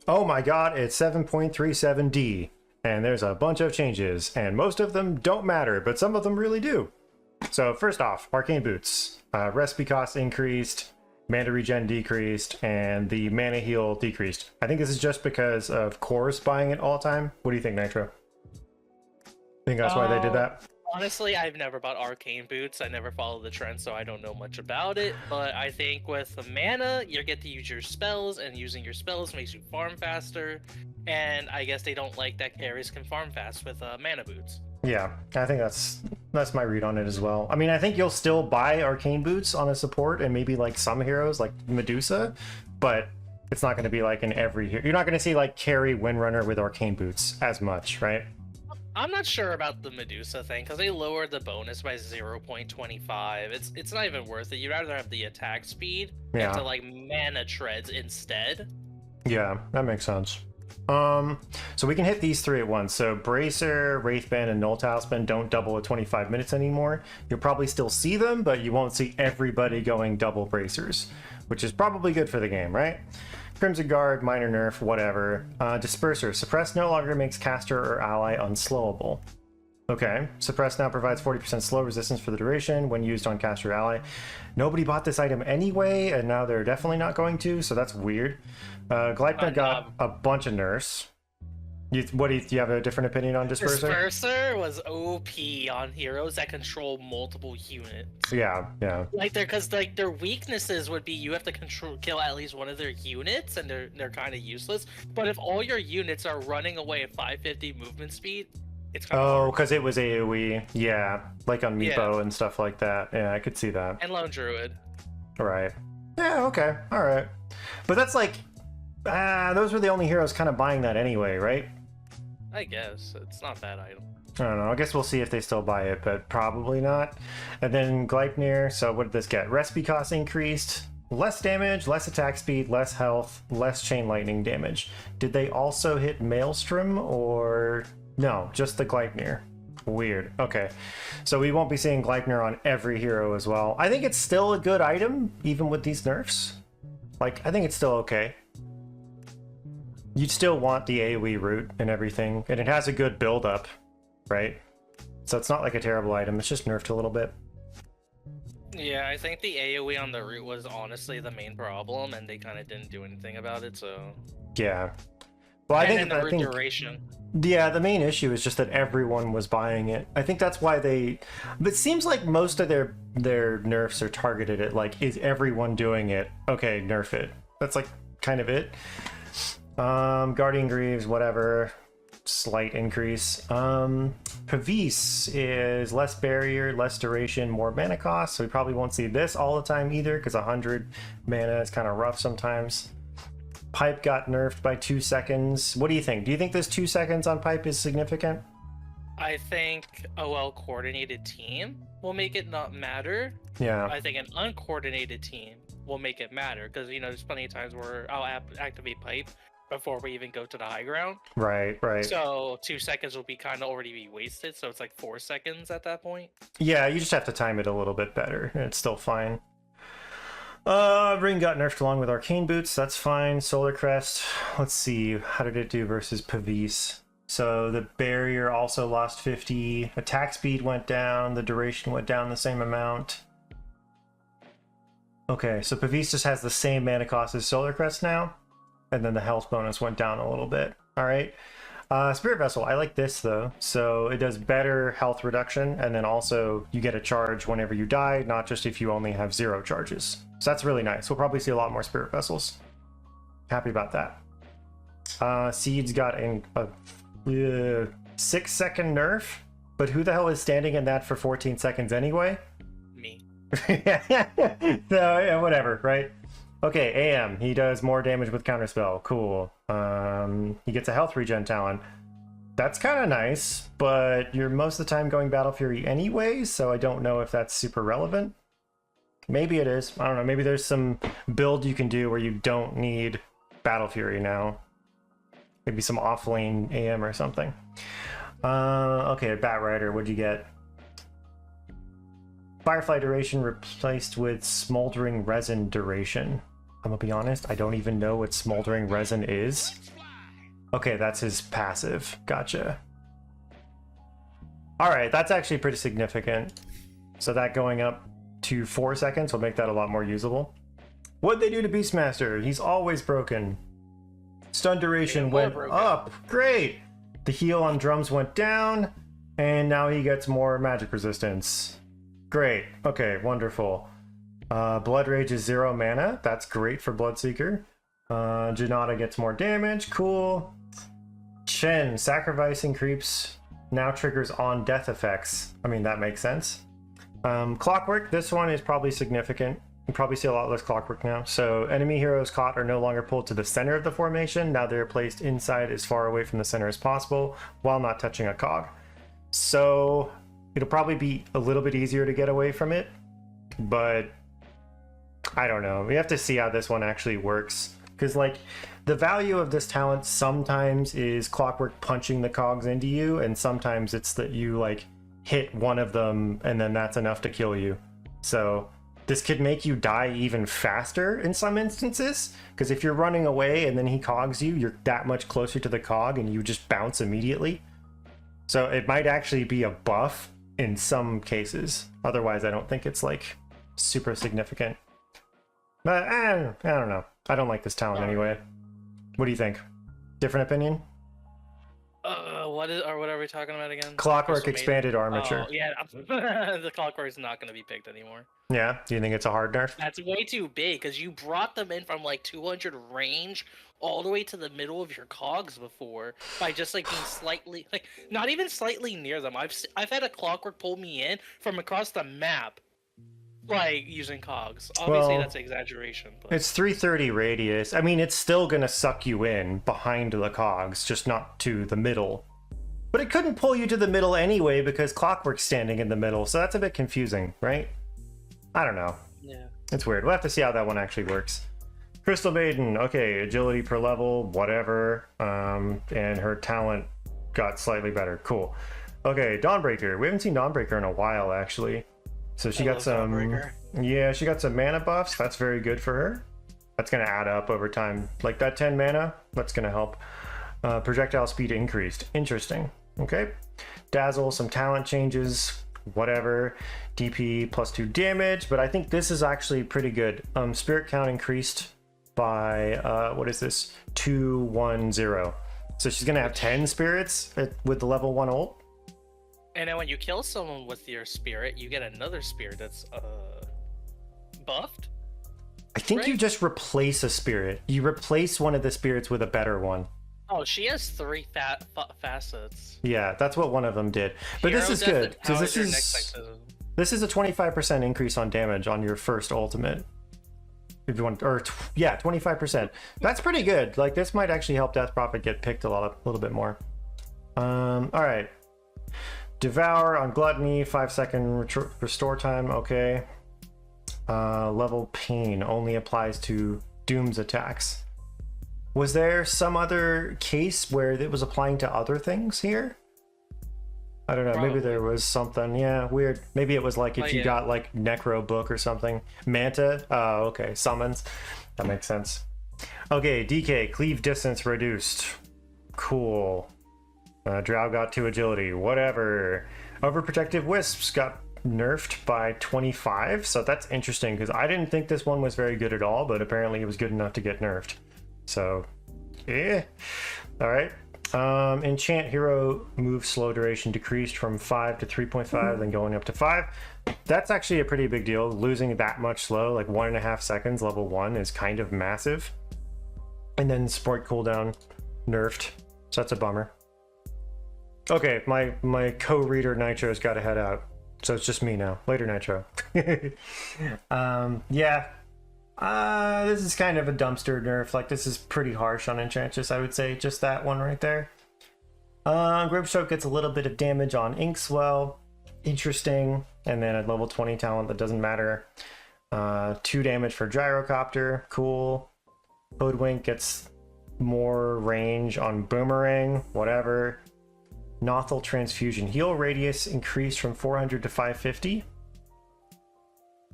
Oh my god, it's 7.37D, and there's a bunch of changes, and most of them don't matter, but some of them really do. So first off, Arcane Boots. Recipe cost increased, mana regen decreased, and the mana heal decreased. I think this is just because of cores buying it all the time. What do you think, Nitro? Think that's why they did that? Honestly, I've never bought arcane boots. I never followed the trend, so I don't know much about it. But I think with the mana, you get to use your spells, and using your spells makes you farm faster. And I guess they don't like that carries can farm fast with mana boots. Yeah, I think that's my read on it as well. I mean, I think you'll still buy arcane boots on a support and maybe like some heroes like Medusa, but it's not going to be like in every hero. You're not going to see like carry Windrunner with arcane boots as much, right? I'm not sure about the Medusa thing because they lowered the bonus by 0.25. It's not even worth it. You'd rather have the attack speed into like mana treads instead. Yeah, that makes sense. So we can hit these three at once. So Bracer, Wraithband, and Null Talisman don't double at 25 minutes anymore. You'll probably still see them, but you won't see everybody going double Bracers, which is probably good for the game, right? Crimson Guard, minor nerf, whatever. Disperser. Suppress no longer makes caster or ally unslowable. Okay. Suppress now provides 40% slow resistance for the duration when used on caster or ally. Nobody bought this item anyway, and now they're definitely not going to, so that's weird. Gleipnir got a bunch of nerfs. Do you have a different opinion on Disperser? Disperser was OP on heroes that control multiple units. Yeah. Like because like their weaknesses would be you have to kill at least one of their units, and they're kind of useless. But if all your units are running away at 550 movement speed, it's kind of hard. Because it was AoE. Yeah, like on Meepo and stuff like that. Yeah, I could see that. And Lone Druid. Right. Yeah. Okay. All right. But that's like, those were the only heroes kind of buying that anyway, right? I guess it's not that item. I don't know. I guess we'll see if they still buy it, but probably not. And then Gleipnir. So what did this get? Recipe cost increased. Less damage, less attack speed, less health, less chain lightning damage. Did they also hit Maelstrom or no? Just the Gleipnir. Weird. Okay. So we won't be seeing Gleipnir on every hero as well. I think it's still a good item, even with these nerfs. Like, I think it's still okay. You'd still want the AoE route and everything, and it has a good build-up, right? So it's not like a terrible item, it's just nerfed a little bit. Yeah, I think the AoE on the route was honestly the main problem, and they kind of didn't do anything about it, so... Yeah. Well, I think duration. Yeah, the main issue is just that everyone was buying it. I think that's why they... But it seems like most of their nerfs are targeted at, like, is everyone doing it? Okay, nerf it. That's, like, kind of it. Guardian Greaves, whatever. Slight increase. Pavis is less barrier, less duration, more mana cost, so we probably won't see this all the time either, because 100 mana is kind of rough sometimes. Pipe got nerfed by 2 seconds. What do you think? Do you think this 2 seconds on Pipe is significant? I think a well-coordinated team will make it not matter. Yeah. I think an uncoordinated team will make it matter, because, you know, there's plenty of times where I'll activate Pipe before we even go to the high ground. Right. So 2 seconds will be kind of already be wasted, so it's like 4 seconds at that point. Yeah, you just have to time it a little bit better, and it's still fine. Ring got nerfed along with Arcane Boots, that's fine. Solar Crest, let's see, how did it do versus Pavis? So the barrier also lost 50, attack speed went down, the duration went down the same amount. Okay, so Pavis just has the same mana cost as Solar Crest now, and then the health bonus went down a little bit. All right. Spirit Vessel, I like this though. So it does better health reduction, and then also you get a charge whenever you die, not just if you only have 0 charges. So that's really nice. We'll probably see a lot more Spirit Vessels. Happy about that. Seeds got a 6-second nerf, but who the hell is standing in that for 14 seconds anyway? Me. So, yeah, whatever, right? Okay, AM, he does more damage with Counterspell. Cool. He gets a health regen talent. That's kind of nice, but you're most of the time going Battle Fury anyway, so I don't know if that's super relevant. Maybe it is. I don't know. Maybe there's some build you can do where you don't need Battle Fury now. Maybe some off-lane AM or something. Okay, Bat Rider, what'd you get? Firefly duration replaced with Smoldering Resin duration. I'm gonna be honest, I don't even know what Smoldering Resin is. Okay, that's his passive. Gotcha. All right, that's actually pretty significant. So that going up to 4 seconds will make that a lot more usable. What'd they do to Beastmaster? He's always broken. Stun duration went up. Great. The heal on drums went down, and now he gets more magic resistance. Great. Okay, wonderful. Blood Rage is 0 mana. That's great for Bloodseeker. Janata gets more damage. Cool. Shen, sacrificing creeps now triggers on death effects. I mean, that makes sense. Clockwork, this one is probably significant. You probably see a lot less clockwork now. So enemy heroes caught are no longer pulled to the center of the formation. Now they're placed inside as far away from the center as possible while not touching a cog. So it'll probably be a little bit easier to get away from it, but I don't know. We have to see how this one actually works. Because like the value of this talent sometimes is clockwork punching the cogs into you, and sometimes it's that you like hit one of them and then that's enough to kill you. So this could make you die even faster in some instances, because if you're running away and then he cogs you, you're that much closer to the cog and you just bounce immediately. So it might actually be a buff in some cases. Otherwise, I don't think it's like super significant. But I don't know. I don't like this talent anyway. What do you think? Different opinion? What are we talking about again? Clockwork expanded armature. Oh, yeah, the clockwork is not going to be picked anymore. Yeah? Do you think it's a hard nerf? That's way too big, because you brought them in from like 200 range all the way to the middle of your cogs before by just like being slightly, like not even slightly near them. I've had a clockwork pull me in from across the map, like using cogs. Obviously, that's an exaggeration. But... It's 330 radius. I mean, it's still gonna suck you in behind the cogs, just not to the middle. But it couldn't pull you to the middle anyway because Clockwork's standing in the middle, so that's a bit confusing, right? I don't know. Yeah. It's weird. We'll have to see how that one actually works. Crystal Maiden, okay, agility per level, whatever. And her talent got slightly better. Cool. Okay, Dawnbreaker. We haven't seen Dawnbreaker in a while, actually. So she got some... Yeah, she got some mana buffs. That's very good for her. That's going to add up over time. Like that 10 mana, that's going to help. Projectile speed increased. Interesting. Okay. Dazzle, some talent changes, whatever. DP plus 2 damage, but I think this is actually pretty good. Spirit count increased by, what is this? 210. So she's going to have 10 spirits with the level 1 ult. And then when you kill someone with your spirit, you get another spirit that's buffed. I think you just replace a spirit. You replace one of the spirits with a better one. Oh, she has 3 facets. Yeah, that's what one of them did. But this is good because this is a 25% increase on damage on your first ultimate. If you want, or yeah, 25%. That's pretty good. Like this might actually help Death Prophet get picked a little bit more. All right. Devour on Gluttony, 5-second restore time. Okay. Level Pain only applies to Doom's attacks. Was there some other case where it was applying to other things here? I don't know. Probably. Maybe there was something. Yeah, weird. Maybe it was like if you got like Necro Book or something. Manta. Oh, okay. Summons. That makes sense. Okay, DK. Cleave distance reduced. Cool. Drow got 2 agility. Whatever. Overprotective Wisps got nerfed by 25. So that's interesting because I didn't think this one was very good at all, but apparently it was good enough to get nerfed. So, yeah. All right. Enchant hero move slow duration decreased from 5 to 3.5, then going up to 5. That's actually a pretty big deal. Losing that much slow, like 1.5 seconds, level 1 is kind of massive. And then sprite cooldown nerfed. So that's a bummer. Okay, my co-reader Nitro's got to head out. So it's just me now. Later, Nitro. Yeah. This is kind of a dumpster nerf. Like, this is pretty harsh on Enchantress, I would say. Just that one right there. Grip Stroke gets a little bit of damage on Inkswell. Interesting. And then a level 20 talent that doesn't matter. 2 damage for Gyrocopter. Cool. Hoodwink gets more range on Boomerang. Whatever. Nothal Transfusion. Heal radius increased from 400 to 550.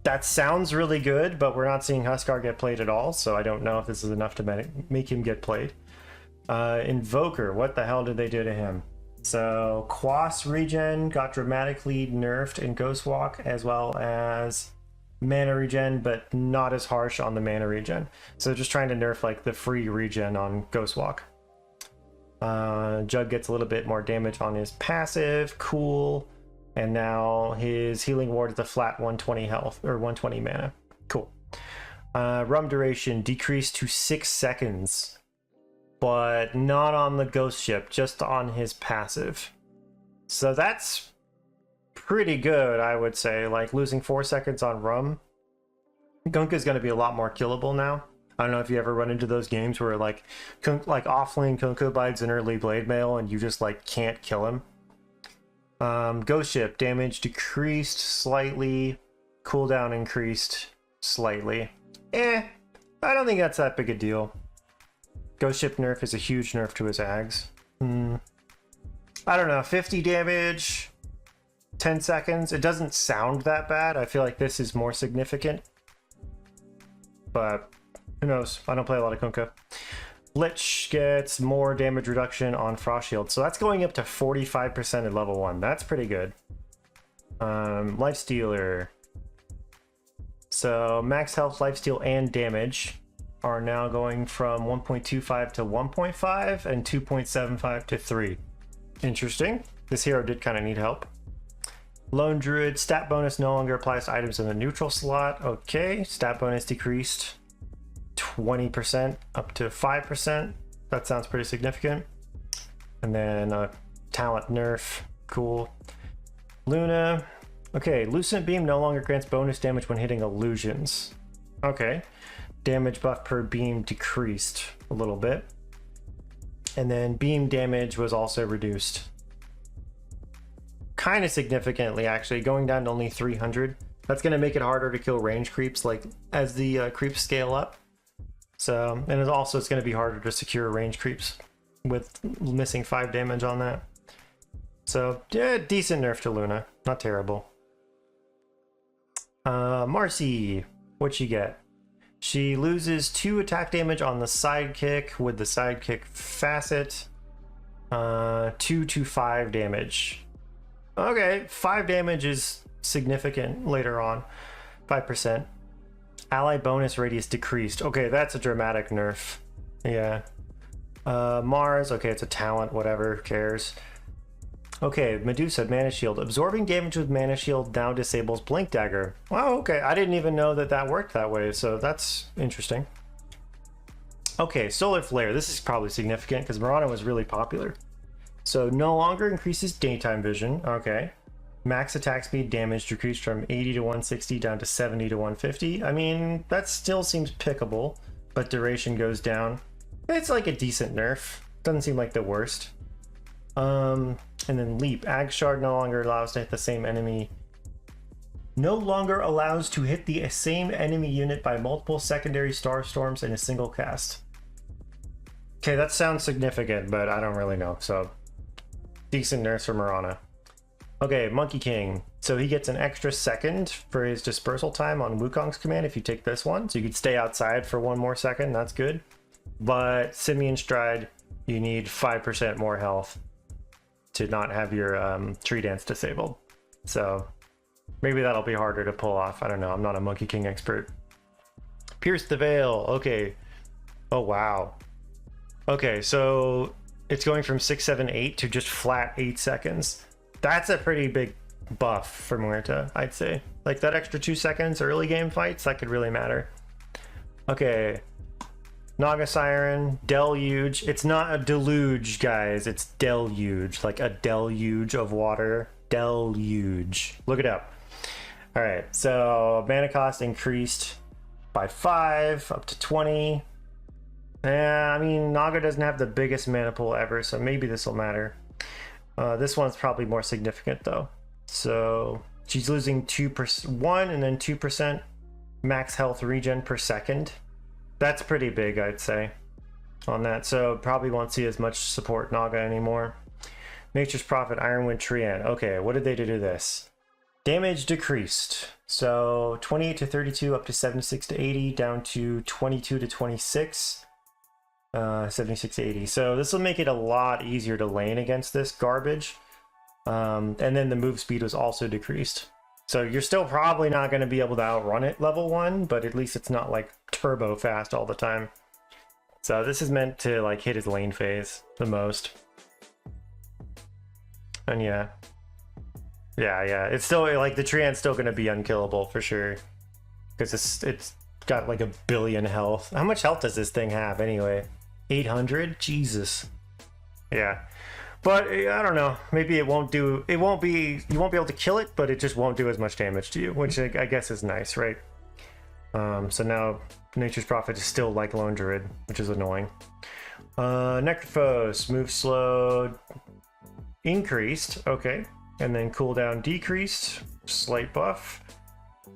That sounds really good, but we're not seeing Huskar get played at all, so I don't know if this is enough to make him get played. Invoker, what the hell did they do to him? So Quas regen got dramatically nerfed in Ghost Walk, as well as mana regen, but not as harsh on the mana regen. So just trying to nerf like the free regen on Ghost Walk. Jug gets a little bit more damage on his passive, cool. And now his healing ward is a flat 120 health, or 120 mana. Cool. Rum duration decreased to 6 seconds, but not on the ghost ship, just on his passive. So that's pretty good, I would say. Like losing 4 seconds on Rum. Gunka's going to be a lot more killable now. I don't know if you ever run into those games where like offlane Kunkka bites an early blade mail and you just like can't kill him. Ghost ship damage decreased slightly, cooldown increased slightly. I don't think that's that big a deal. Ghost ship nerf is a huge nerf to his ags. I don't know, 50 damage, 10 seconds. It doesn't sound that bad. I feel like this is more significant. But who knows? I don't play a lot of Kunkka. Lich gets more damage reduction on Frost Shield. So that's going up to 45% at level 1. That's pretty good. Lifestealer. So max health, lifesteal, and damage are now going from 1.25 to 1.5 and 2.75 to 3. Interesting. This hero did kind of need help. Lone Druid, stat bonus no longer applies to items in the neutral slot. Okay, stat bonus decreased 20% up to 5%. That sounds pretty significant. And then talent nerf, cool. Luna, okay, Lucent Beam no longer grants bonus damage when hitting illusions. Okay, damage buff per beam decreased a little bit. And then beam damage was also reduced. Kind of significantly, actually, going down to only 300. That's going to make it harder to kill range creeps, like as the creeps scale up. So, and it's going to be harder to secure range creeps with missing 5 damage on that. So, yeah, decent nerf to Luna, not terrible. Marcy, what'd she get? She loses 2 attack damage on the sidekick with the sidekick facet. 2 to 5 damage. Okay, 5 damage is significant later on. 5%. Ally bonus radius decreased. Okay, that's a dramatic nerf. Yeah. Mars, okay, it's a talent, whatever, who cares. Okay, Medusa, Mana Shield. Absorbing damage with Mana Shield now disables Blink Dagger. Wow, okay, I didn't even know that that worked that way, so that's interesting. Okay, Solar Flare. This is probably significant because Mirana was really popular. So no longer increases daytime vision. Okay. Max attack speed damage decreased from 80 to 160 down to 70 to 150. I mean, that still seems pickable, but duration goes down. It's like a decent nerf. Doesn't seem like the worst. And then Leap. Ag Shard no longer allows to hit the same enemy. No longer allows to hit the same enemy unit by multiple secondary star storms in a single cast. Okay, that sounds significant, but I don't really know. So, decent nerfs for Mirana. Okay, Monkey King. So he gets an extra second for his dispersal time on Wukong's command if you take this one. So you could stay outside for 1 more second. That's good. But Simian Stride, you need 5% more health to not have your tree dance disabled. So maybe that'll be harder to pull off. I don't know. I'm not a Monkey King expert. Pierce the Veil. Okay. Oh, wow. Okay, so it's going from 6, 7, 8 to just flat 8 seconds. That's a pretty big buff for Muerta, I'd say. Like that extra 2 seconds early game fights, that could really matter. Okay. Naga Siren, Deluge. It's not a deluge, guys. It's deluge. Like a deluge of water. Deluge. Look it up. Alright, so mana cost increased by 5 up to 20. I mean, Naga doesn't have the biggest mana pool ever, so maybe this will matter. This one's probably more significant though. So she's losing 1 and then 2% max health regen per second. That's pretty big, I'd say, on that. So probably won't see as much support Naga anymore. Nature's Prophet, Ironwind, Trian. Okay, what did they do to this? Damage decreased. So 28 to 32 up to 76 to 80 down to 22 to 26. 76 to 80. So this will make it a lot easier to lane against this garbage. And then the move speed was also decreased. So you're still probably not going to be able to outrun it level 1, but at least it's not like turbo fast all the time. So this is meant to like hit his lane phase the most. And yeah, it's still like the Treant's still going to be unkillable for sure, because it's got like 1 billion health. How much health does this thing have anyway? 800? Jesus. Yeah. But I don't know. Maybe you won't be able to kill it, but it just won't do as much damage to you, which I guess is nice, right? So now Nature's Prophet is still like Lone Druid, which is annoying. Necrophos, move slowed, increased, okay. And then cooldown decreased, slight buff.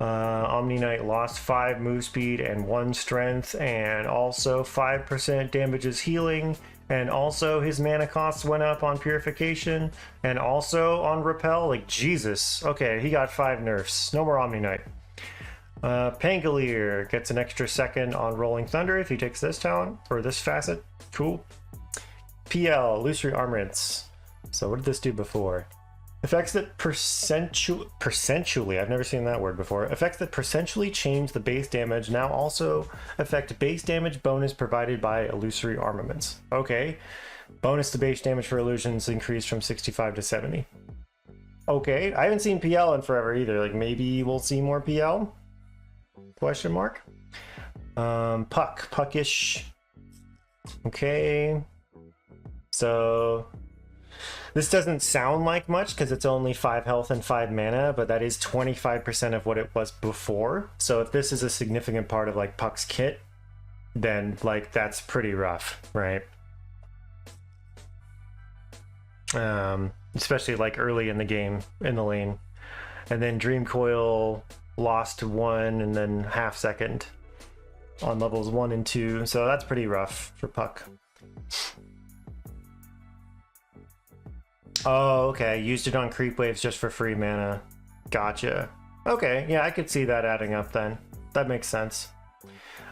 Omni Knight lost 5 move speed and 1 strength, and also 5% damages healing. And also his mana costs went up on Purification, and also on Repel. Like, Jesus. Okay, he got 5 nerfs. No more Omni Knight. Pangolier gets an extra second on Rolling Thunder if he takes this talent, or this facet. Cool. PL, Illusory Armorants. So what did this do before? Effects that percentually, I've never seen that word before. Effects that percentually change the base damage now also affect base damage bonus provided by illusory armaments. Okay. Bonus to base damage for illusions increased from 65 to 70. Okay. I haven't seen PL in forever either. Like, maybe we'll see more PL? Question mark. Puckish. Okay. So this doesn't sound like much because it's only 5 health and 5 mana, but that is 25% of what it was before. So if this is a significant part of like Puck's kit, then like that's pretty rough, right? Especially like early in the game, in the lane. And then Dream Coil lost 1 and then half second on levels 1 and 2. So that's pretty rough for Puck. Oh, okay. Used it on creep waves just for free mana. Gotcha. Okay, yeah, I could see that adding up then. That makes sense.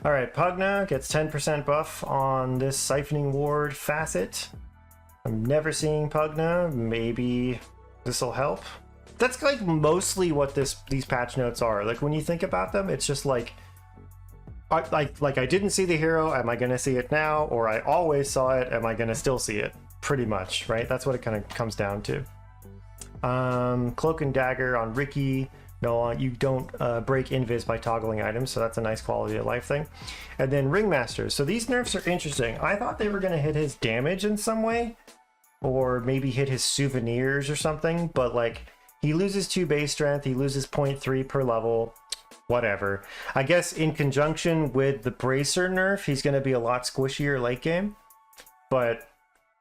Alright, Pugna gets 10% buff on this Siphoning Ward facet. I'm never seeing Pugna. Maybe this'll help. That's like mostly what these patch notes are. Like when you think about them, it's just like I didn't see the hero, am I gonna see it now? Or I always saw it, am I gonna still see it? Pretty much, right? That's what it kind of comes down to. Cloak and Dagger on Ricky. No, you don't break invis by toggling items, so that's a nice quality of life thing. And then Ringmasters. So these nerfs are interesting. I thought they were going to hit his damage in some way, or maybe hit his souvenirs or something, but like he loses 2 base strength, he loses 0.3 per level, whatever. I guess in conjunction with the Bracer nerf, he's going to be a lot squishier late game, but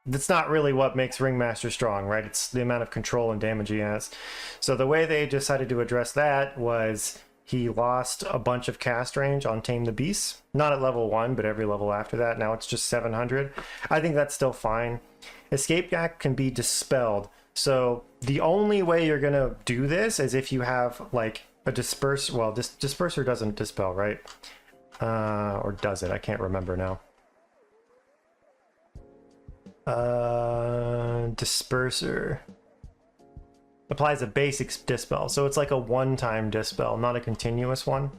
that's not really what makes Ringmaster strong, right? It's the amount of control and damage he has. So the way they decided to address that was he lost a bunch of cast range on Tame the Beast. Not at level 1, but every level after that. Now it's just 700. I think that's still fine. Escape Gap can be dispelled. So the only way you're going to do this is if you have like a Disperser. Well, Disperser doesn't dispel, right? Or does it? I can't remember now. Disperser applies a basic dispel, so it's like a one-time dispel, not a continuous one.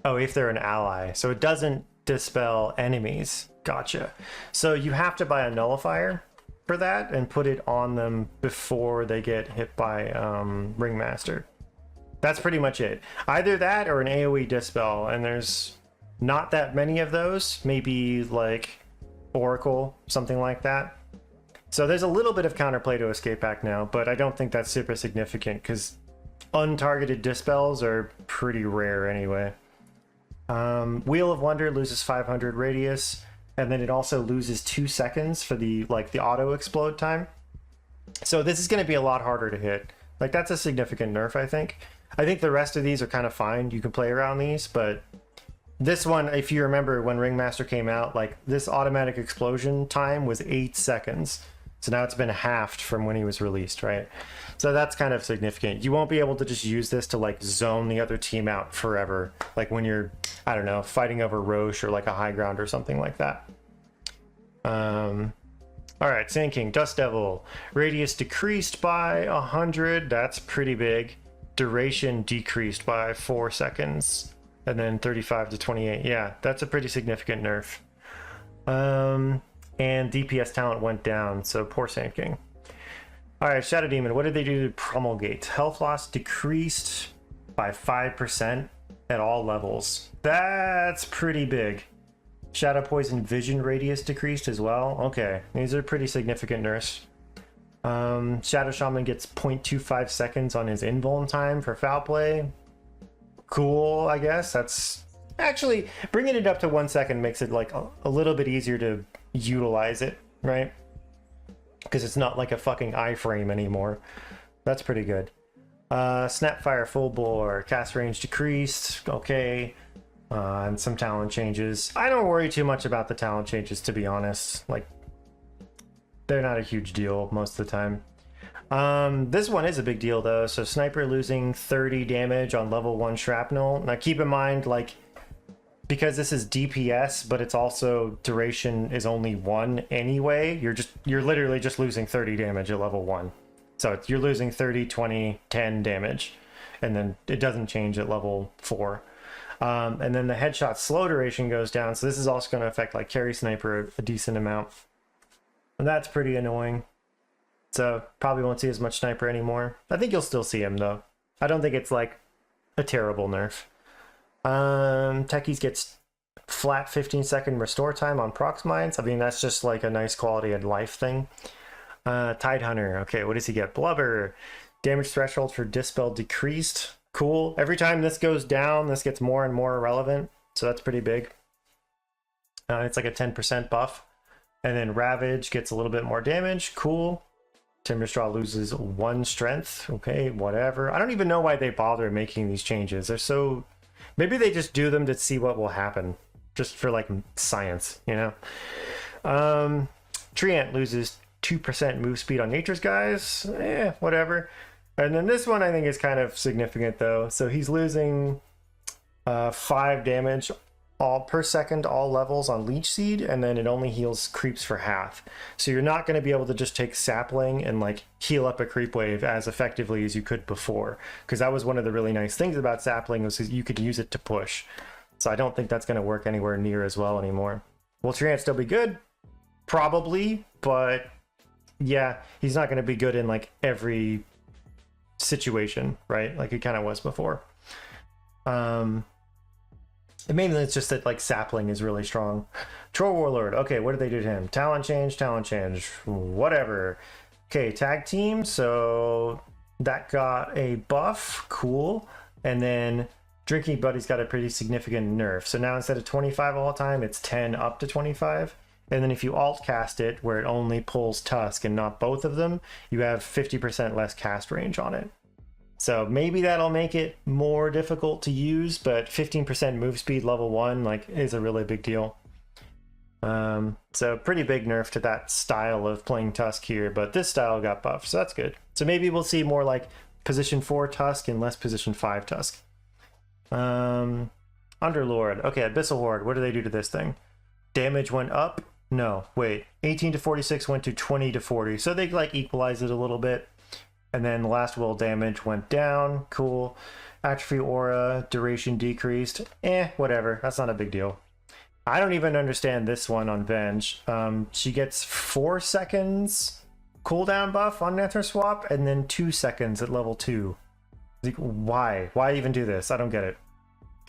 Oh, if they're an ally, so it doesn't dispel enemies. Gotcha. So you have to buy a nullifier for that and put it on them before they get hit by Ringmaster. That's pretty much it. Either that or an AoE dispel, and there's not that many of those, maybe like Oracle, something like that. So there's a little bit of counterplay to Escape Pack now, but I don't think that's super significant because untargeted dispels are pretty rare anyway. Wheel of Wonder loses 500 radius, and then it also loses 2 seconds for the auto explode time. So this is going to be a lot harder to hit. Like, that's a significant nerf, I think. I think the rest of these are kind of fine. You can play around these, but this one, if you remember when Ringmaster came out, like this automatic explosion time was 8 seconds. So now it's been halved from when he was released, right? So that's kind of significant. You won't be able to just use this to like zone the other team out forever. Like when you're, I don't know, fighting over Roche or like a high ground or something like that. All right, Sand King, Dust Devil. Radius decreased by 100. That's pretty big. Duration decreased by 4 seconds. And then 35 to 28. Yeah, that's a pretty significant nerf. And DPS talent went down, so poor Sand King. All right, Shadow Demon, what did they do to Promulgate? Health loss decreased by 5% at all levels. That's pretty big. Shadow Poison Vision Radius decreased as well. Okay, these are pretty significant nerfs. Shadow Shaman gets 0.25 seconds on his invuln time for foul play. Cool, I guess. That's actually bringing it up to 1 second makes it like a little bit easier to utilize it, right? Because it's not like a fucking iframe anymore. That's pretty good. Snapfire Full Bore, cast range decreased. Okay. And some talent changes. I don't worry too much about the talent changes, to be honest. Like, they're not a huge deal most of the time. This one is a big deal, though. So Sniper losing 30 damage on level 1 Shrapnel. Now, keep in mind, like, because this is DPS, but it's also duration is only 1 anyway, you're literally just losing 30 damage at level 1. So you're losing 30, 20, 10 damage. And then it doesn't change at level 4. And then the headshot slow duration goes down, so this is also going to affect like carry sniper a decent amount, and that's pretty annoying. So probably won't see as much sniper anymore. I think you'll still see him though. I don't think it's like a terrible nerf. Techies gets flat 15-second restore time on prox mines. I mean, that's just like a nice quality of life thing. Tide Hunter, okay, what does he get? Blubber, damage threshold for dispel decreased. Cool. Every time this goes down, this gets more and more irrelevant. So that's pretty big. It's like a 10% buff. And then Ravage gets a little bit more damage. Cool. Timberstraw loses 1 strength. Okay, whatever. I don't even know why they bother making these changes. They're so... Maybe they just do them to see what will happen. Just for like science, you know? Treant loses 2% move speed on Nature's Guys. Whatever. And then this one I think is kind of significant though. So he's losing 5 damage per second, all levels on Leech Seed, and then it only heals creeps for half. So you're not going to be able to just take Sapling and like heal up a creep wave as effectively as you could before. Because that was one of the really nice things about Sapling was you could use it to push. So I don't think that's going to work anywhere near as well anymore. Will Treant still be good? Probably, but yeah, he's not going to be good in like every situation, right? Like it kind of was before. And maybe it's just that like Sapling is really strong. Troll Warlord, okay, what did they do to him? Talent change, whatever. Okay, tag team, so that got a buff, cool. And then Drinking Buddy's got a pretty significant nerf. So now instead of 25 all the time, it's 10 up to 25. And then if you alt cast it, where it only pulls Tusk and not both of them, you have 50% less cast range on it. So maybe that'll make it more difficult to use, but 15% move speed level 1 like is a really big deal. So pretty big nerf to that style of playing Tusk here, but this style got buffed, so that's good. So maybe we'll see more like position 4 Tusk and less position 5 Tusk. Underlord, okay, Abyssal Horde, what do they do to this thing? Damage went up. No, wait. 18 to 46 went to 20 to 40. So they like equalize it a little bit. And then the last will damage went down. Cool. Atrophy aura, duration decreased. Whatever. That's not a big deal. I don't even understand this one on Venge. She gets 4 seconds cooldown buff on Nether Swap and then 2 seconds at level 2. Like, why? Why even do this? I don't get it.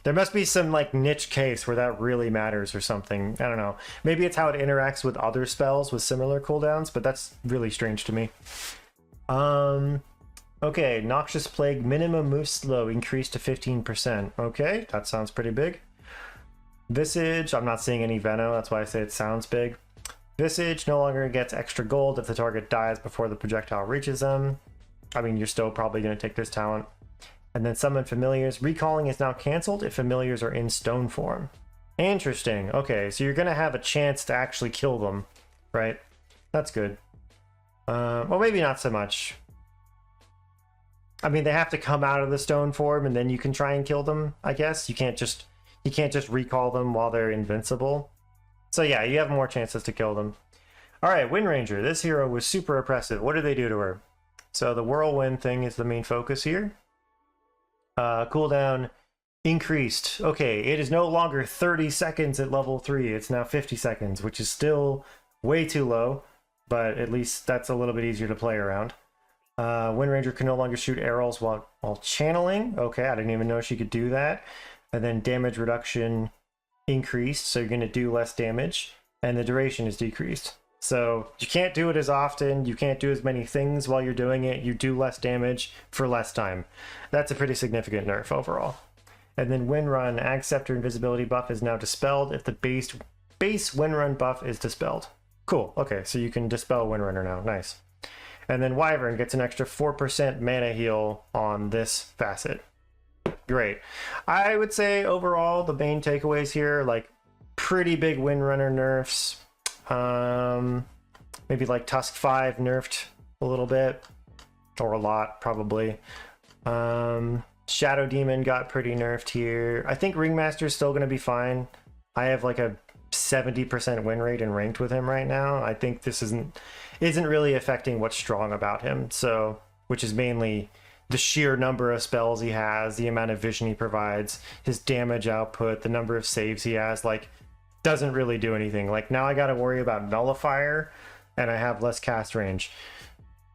There must be some like niche case where that really matters or something. I don't know. Maybe it's how it interacts with other spells with similar cooldowns, but that's really strange to me. Okay, Noxious Plague minimum move slow increased to 15%. Okay, that sounds pretty big. Visage, I'm not seeing any Veno, that's why I say it sounds big. Visage no longer gets extra gold if the target dies before the projectile reaches them. I mean, you're still probably going to take this talent. And then Summon Familiars. Recalling is now cancelled if Familiars are in stone form. Interesting. Okay, so you're going to have a chance to actually kill them, right? That's good. Well, maybe not so much. I mean, they have to come out of the stone form, and then you can try and kill them. I guess you can't just recall them while they're invincible. So yeah, you have more chances to kill them. All right, Wind Ranger. This hero was super oppressive. What did they do to her? So the whirlwind thing is the main focus here. Cooldown increased. Okay, it is no longer 30 seconds at level 3. It's now 50 seconds, which is still way too low, but at least that's a little bit easier to play around. Wind Ranger can no longer shoot arrows while channeling. Okay, I didn't even know she could do that. And then damage reduction increased, so you're going to do less damage, and the duration is decreased. So you can't do it as often, you can't do as many things while you're doing it, you do less damage for less time. That's a pretty significant nerf overall. And then Wind Run, Ag Scepter invisibility buff is now dispelled if the base Wind Run buff is dispelled. Cool, okay, so you can dispel Wind Runner now, nice. And then Wyvern gets an extra 4% mana heal on this facet. Great. I would say overall the main takeaways here, like pretty big Windrunner nerfs. Maybe like Tusk 5 nerfed a little bit, or a lot probably. Shadow Demon got pretty nerfed here. I think Ringmaster is still going to be fine. I have like a 70% win rate in ranked with him right now. I think this isn't really affecting what's strong about him. So, which is mainly the sheer number of spells he has, the amount of vision he provides, his damage output, the number of saves he has, like, doesn't really do anything. Like, now I gotta worry about Nullifier, and I have less cast range.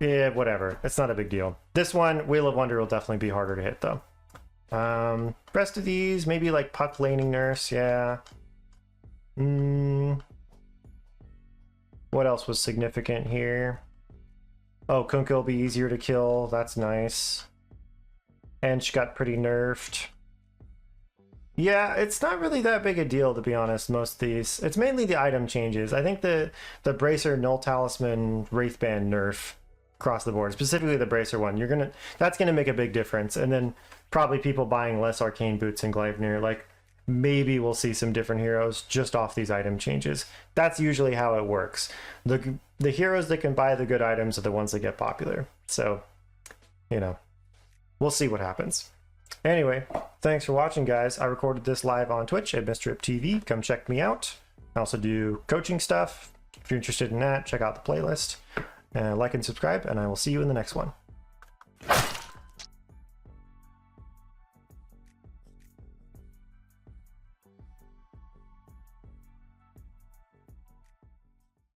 Yeah, whatever. It's not a big deal. This one, Wheel of Wonder, will definitely be harder to hit, though. Rest of these, maybe, like, Puck Laning Nurse, yeah. What else was significant here? Oh, Kunkka will be easier to kill. That's nice. Ench got pretty nerfed. Yeah, it's not really that big a deal, to be honest, most of these. It's mainly the item changes. I think the Bracer, Null Talisman, Wraithband nerf across the board, specifically the Bracer one, that's gonna make a big difference. And then probably people buying less Arcane Boots and Gleipnir, like maybe we'll see some different heroes just off these item changes. That's usually how it works. The heroes that can buy the good items are the ones that get popular. So, you know, we'll see what happens. Anyway, thanks for watching, guys. I recorded this live on Twitch at Mr. Rip TV. Come check me out. I also do coaching stuff. If you're interested in that, check out the playlist. Like and subscribe, and I will see you in the next one.